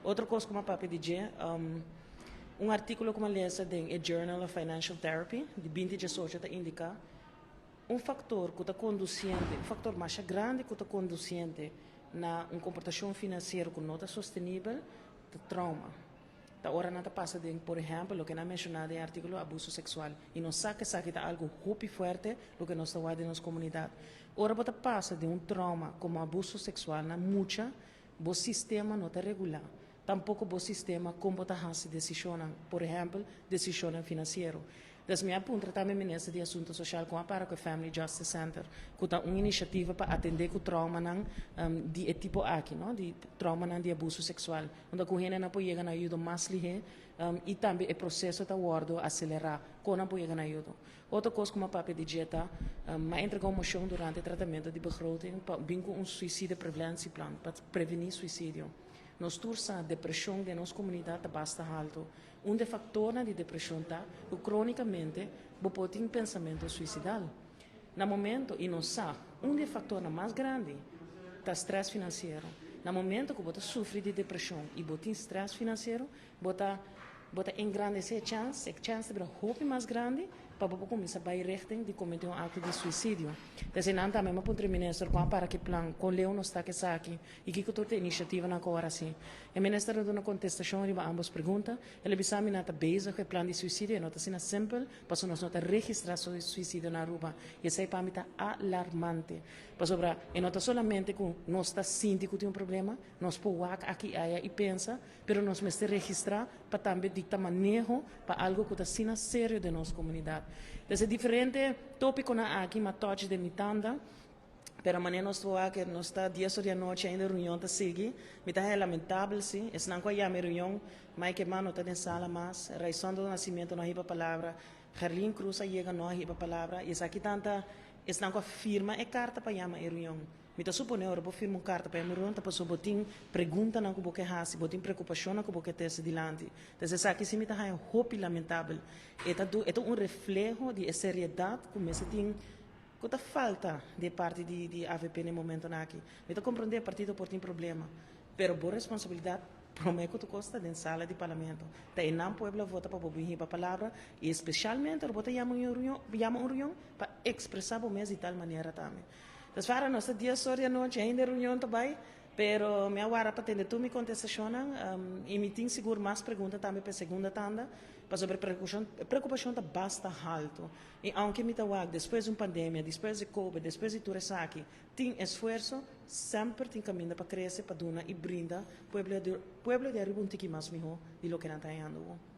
Outra coisa que uma papi dizer, um artigo que eu li em A Journal of Financial Therapy, de 2018, indica um fator que está conduzindo, um fator mais grande que está conduzindo na comportação financeira que não está sustentável, é trauma. Ahora nada pasa de, por ejemplo, lo que no ha mencionado en el artículo, abuso sexual. Y no sabe que algo muy fuerte, lo que nos está en nuestra comunidad. Ahora pasa de un trauma como abuso sexual, na mucha, el sistema no está regular. Tampoco el sistema como está haciendo decisiones, por ejemplo, decisiones financieras. Desde mi punto também ministro de Assuntos Social com a para com o Family Justice Center, que está uma iniciativa para atender o trauma não de tipo aqui, não, de trauma não de abuso sexual, onde a gente não pode chegar na ajuda mais lige e também o processo está guardo acelerar, com não pode chegar na ajuda. Outra coisa como a papel de dieta, mas entregou uma moção durante o tratamento de begroting para um suicídio prevenção plan para prevenir suicídio. Nós tursa a depressão de nossa comunidade basta alto. Um dos fatores de depressão está que cronicamente pode ter pensamento suicidal. No momento, e não sabe, um dos fatores mais grandes está estresse financeiro. No momento que você sofre de depressão e você tem estresse financeiro, você engrandecer a chance de roupa mais grande para você começar a ir reto de cometer um ato de suicídio. Então, não também uma ponto ministro com para que plan com leu não está que aqui e que toda iniciativa na agora assim. O ministro de uma contestação riba ambas perguntas, ele bisa mina ta base com o plano de suicídio, não está sendo simples, para nós não está registrar suicídio na rua. E isso é para mim alarmante. Para sobra, e não está solamente com nós está síndico de um problema, nós podemos aqui e pensa, pero nós mesmo registrar para também dictar manejo para algo que está sendo sério de nossa comunidade. Então, é diferente tópico na aqui, mas touch de mitanda, pero maneira nós estou aqui, nós está 10 horas da noite ainda reunião está seguindo, me está lamentável sim, é não que já me reunião, mas que mano está em sala mais, razão do nascimento não riba palavra, Gerlin Cruz chega não riba palavra, e aqui tanta, é não que firma é carta para chamar reunião. Me está supondo agora vou firmar carta para me reunião, para sobre botin pergunta na que você faz, botin preocupação na que você tem dilante. Então essa aqui sim me está é hope lamentável, é um reflexo de seriedade que me tem que falta de parte de AVP no momento aqui. Me está compreendendo o partido por ter problema, pero boa responsabilidade prometo que costa dentro da sala de parlamento. Tem não pueblo vota para ouvir a palavra e especialmente o vota chama uma reunião para expressar o mesmo de tal maneira também. Então, para nós, dia sorte à noite, ainda reunião também, pero me agora para atender tu me contestação, e me tem seguro mais perguntas também para a segunda tanda, para sobre preocupação está basta alto. E aunque me tawa depois de uma pandemia, depois de Covid, depois de tudo isso aqui, tem esforço, sempre tem caminho para crescer, para donar e brindar, pueblo de arriba um tique mais melhor de lo que não está indo.